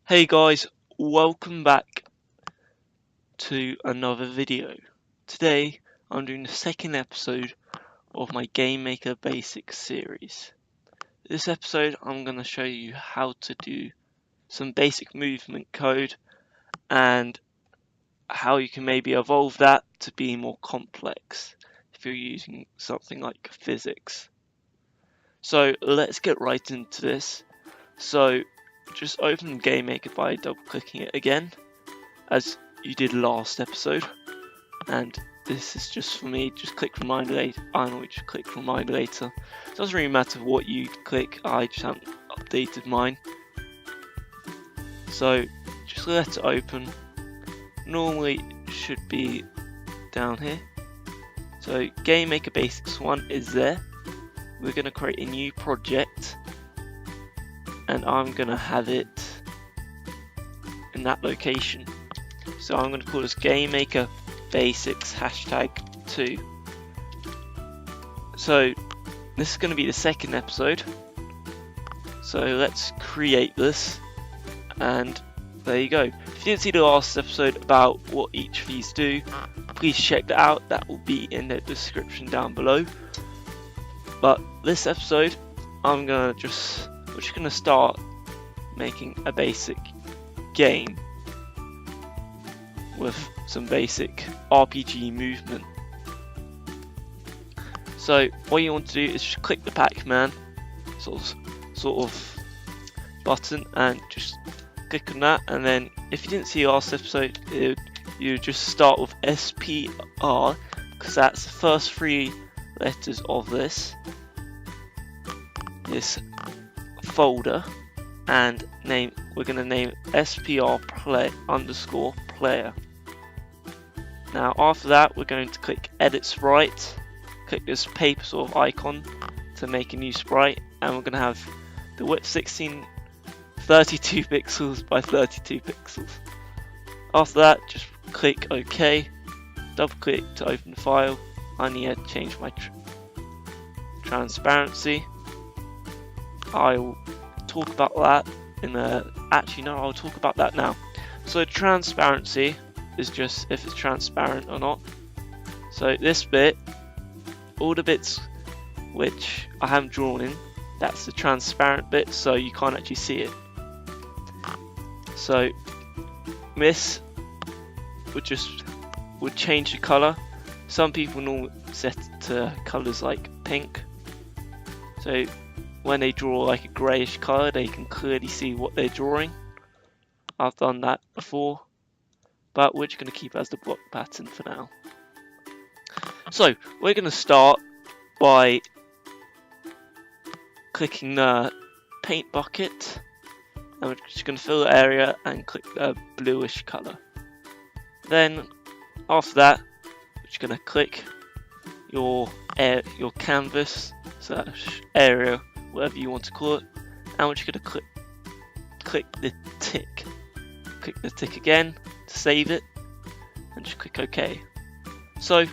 Hey guys, welcome back to another video. Today I'm doing the second episode of my GameMaker Basics series. This episode I'm going to show you how to do some basic movement code and how you can maybe evolve that to be more complex if you're using something like physics. So let's get right into this. So just open GameMaker by double clicking it again, as you did last episode, and this is just for me. Just click remind later. I normally just click remind later. It doesn't really matter what you click, I just haven't updated mine. So just let it open. Normally it should be down here. So GameMaker Basics 1 is there. We're going to create a new project and I'm going to have it in that location. So I'm going to call this GameMaker Basics #2. So this is going to be the second episode. So let's create this, and there you go. If you didn't see the last episode about what each of these do, please check that out. That will be in the description down below. But this episode, we're just going to start making a basic game with some basic RPG movement. So what you want to do is just click the Pac-Man sort of button and just click on that, and then if you didn't see last episode, you just start with SPR because that's the first three letters of this folder, and we're going to name it SPR_player. Now after that we're going to click edit sprite, click this paper sort of icon to make a new sprite, and we're going to have the width 32 pixels by 32 pixels. After that just click OK, double click to open the file. I need to change my transparency. I will talk about that I'll talk about that now. So transparency is just if it's transparent or not. So this bit, all the bits which I haven't drawn in, that's the transparent bit, so you can't actually see it. So this would change the color. Some people normally set it to colors like pink, so when they draw like a greyish color they can clearly see what they're drawing. I've done that before, but we're just going to keep it as the block pattern for now. So we're going to start by clicking the paint bucket, and we're just going to fill the area and click the bluish color. Then after that we're just going to click your canvas / area, whatever you want to call it, and we're just going to click the tick. Click the tick again to save it, and just click OK. So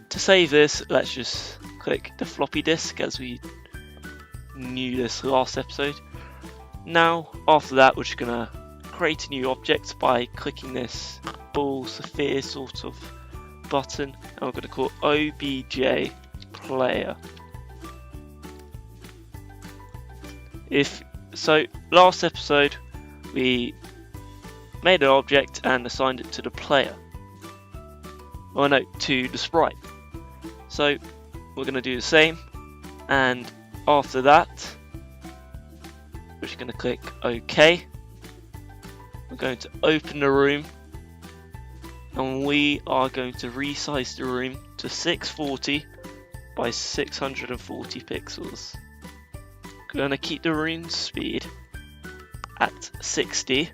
to save this, let's just click the floppy disk, as we knew this last episode. Now after that we're just going to create a new object by clicking this ball sphere sort of button, and we're going to call it OBJ player. Last episode we made an object and assigned it to the player. Oh no, to the sprite. So we're going to do the same, and after that we're just going to click OK. We're going to open the room, and we are going to resize the room to 640 by 640 pixels. We're going to keep the room speed at 60,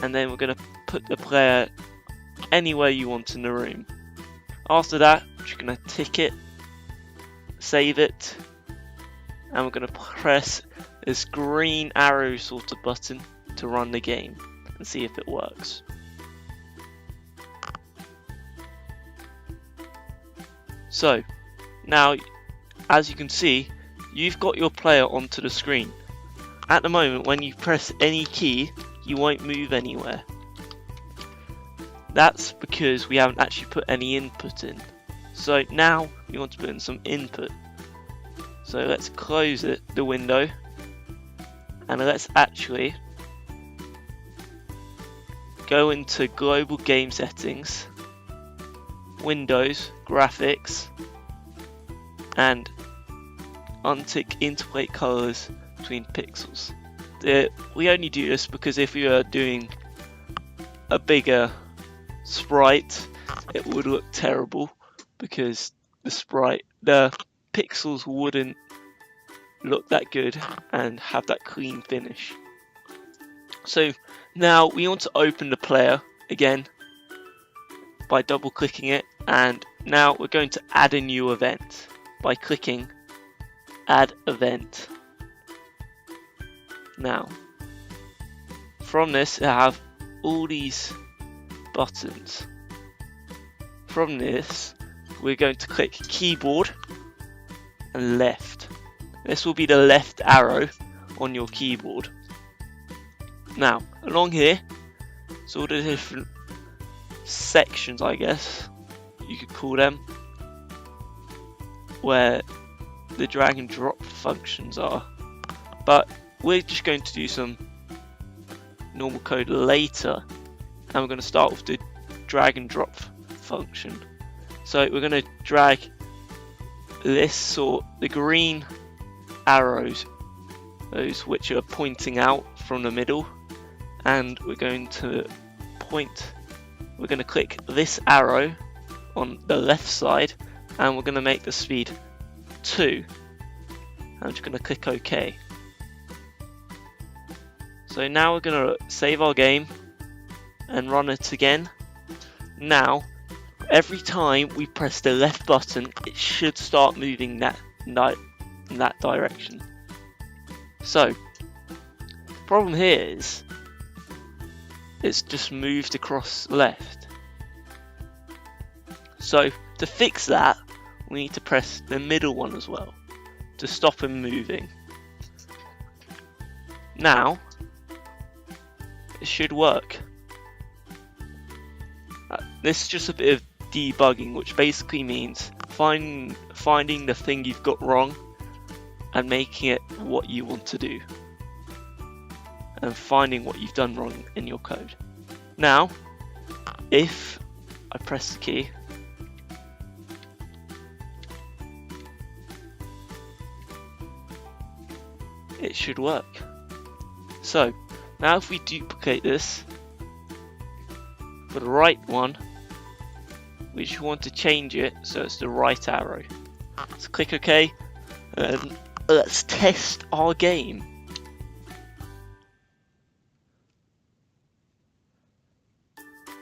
and then we're going to put the player anywhere you want in the room. After that we're just going to tick it, save it, and we're going to press this green arrow sort of button to run the game and see if it works. So now, as you can see, you've got your player onto the screen. at the moment, when you press any key, you won't move anywhere. That's because we haven't actually put any input in. So now we want to put in some input. So let's close the window, and let's actually go into Global Game Settings, Windows, Graphics, and untick Interpolate Colors between pixels. We only do this because if we are doing a bigger sprite, it would look terrible because the pixels wouldn't look that good and have that clean finish. So now we want to open the player again by double clicking it, and now we're going to add a new event by clicking Add Event. Now from this I have all these buttons. From this we're going to click Keyboard and Left. This will be the left arrow on your keyboard. Now along here, so all the different sections, I guess you could call them, where the drag and drop functions are, but we're just going to do some normal code later, and we're going to start with the drag and drop function. So we're going to drag this, or the green arrows, those which are pointing out from the middle, and we're going to click this arrow on the left side, and we're going to make the speed 2. I'm just going to click OK. So now we're going to save our game and run it again. Now every time we press the left button, it should start moving in that direction. So the problem here is it's just moved across left. So to fix that, we need to press the middle one as well to stop him moving. Now it should work. This is just a bit of debugging, which basically means finding the thing you've got wrong and making it what you want to do, and finding what you've done wrong in your code. Now if I press the key, it should work. So now if we duplicate this for the right one, we just want to change it so it's the right arrow. So click OK, and let's test our game.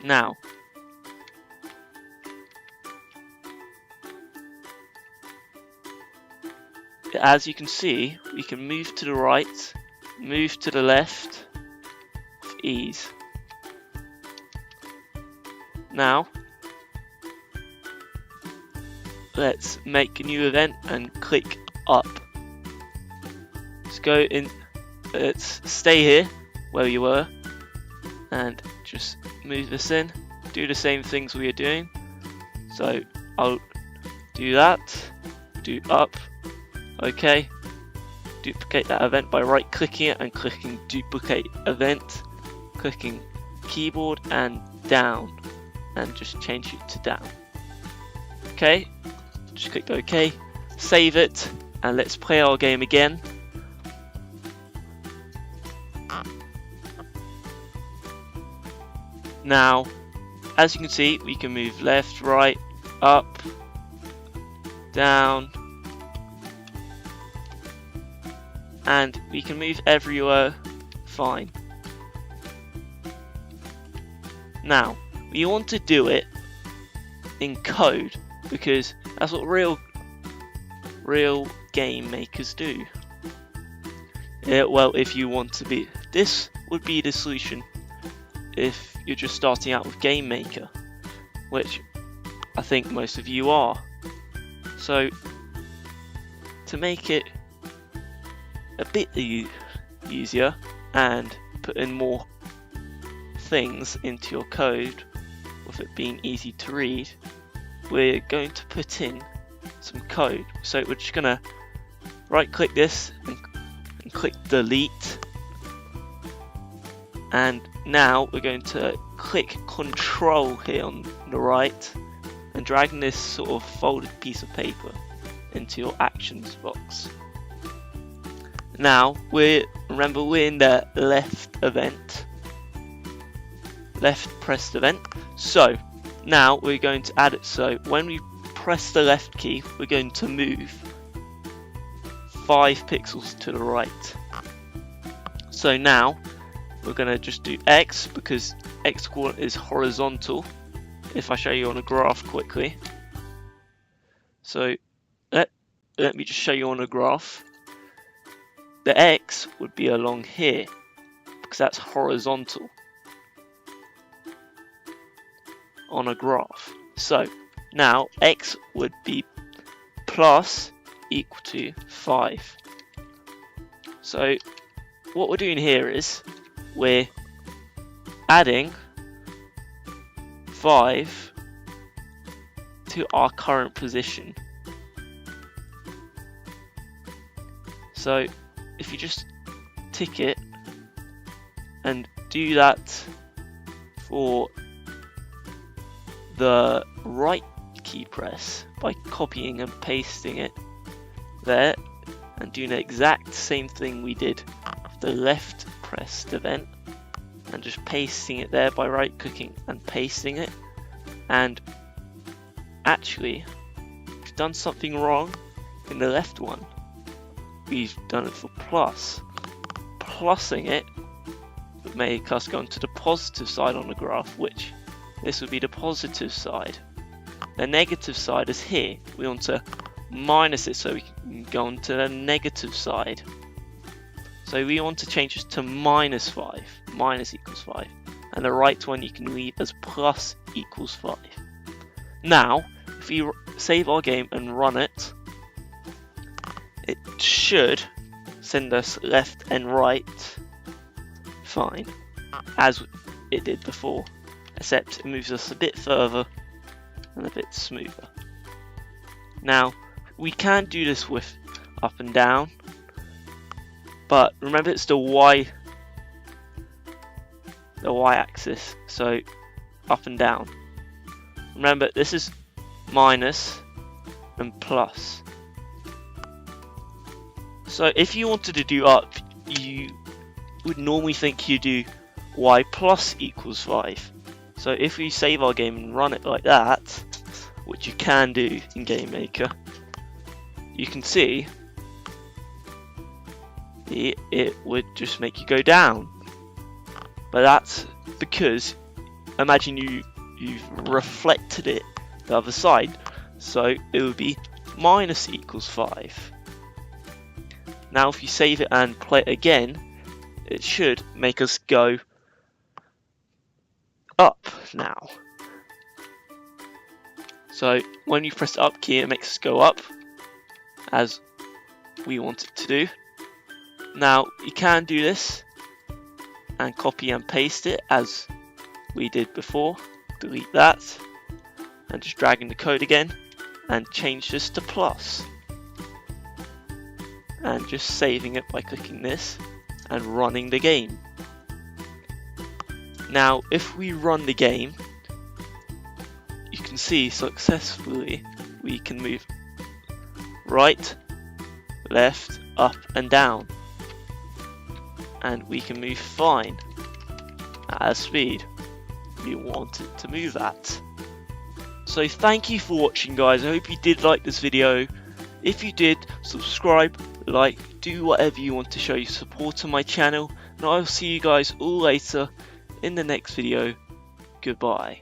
Now as you can see, we can move to the right, move to the left with ease. Now let's make a new event and click up. Let's go in, let's stay here where you were and just move this in, do the same things we are doing. So I'll do that, do up, OK, duplicate that event by right clicking it and clicking duplicate event, clicking keyboard and down, and just change it to down. OK, just click OK, save it, and let's play our game again. Now as you can see, we can move left, right, up, down, and we can move everywhere fine. Now we want to do it in code because that's what real game makers do. Well, if you want to be, this would be the solution if you're just starting out with GameMaker, which I think most of you are. So to make it a bit easier and put in more things into your code, with it being easy to read, we're going to put in some code. So we're just gonna right click this and click delete, and now we're going to click Control here on the right and dragging this sort of folded piece of paper into your actions box. Now remember we're in the left pressed event. So now we're going to add it, so when we press the left key we're going to move 5 pixels to the right. So now we're going to just do X, because X coordinate is horizontal. If I show you on a graph quickly, so let me just show you on a graph. The X would be along here because that's horizontal on a graph. So now X would be plus equal to 5. So what we're doing here is we're adding 5 to our current position. So if you just tick it and do that for the right key press by copying and pasting it there, and doing the exact same thing we did with the left pressed event, and just pasting it there by right clicking and pasting it, and actually we've done something wrong in the left one. We've done it for plus. Plussing it would make us go onto the positive side on the graph, which this would be the positive side. The negative side is here. We want to minus it so we can go onto the negative side. So we want to change this to minus 5. Minus equals 5. And the right one you can leave as plus equals 5. Now, if we save our game and run it, it should send us left and right fine, as it did before, except it moves us a bit further and a bit smoother. Now, we can do this with up and down, but remember it's the y axis, so up and down. Remember this is minus and plus. So if you wanted to do up, you would normally think you do y plus equals 5. So if we save our game and run it like that, which you can do in GameMaker, you can see it would just make you go down. But that's because, imagine you've reflected it the other side, so it would be minus equals 5. Now if you save it and play it again, it should make us go up now. So when you press the up key, it makes us go up as we want it to do. Now you can do this and copy and paste it as we did before. Delete that and just drag in the code again and change this to plus. And just saving it by clicking this and running the game. Now if we run the game, you can see successfully we can move right, left, up and down, and we can move fine at a speed we want it to move at. So thank you for watching, guys. I hope you did like this video. If you did, subscribe, like, do whatever you want to show your support on my channel, and I'll see you guys all later in the next video. Goodbye.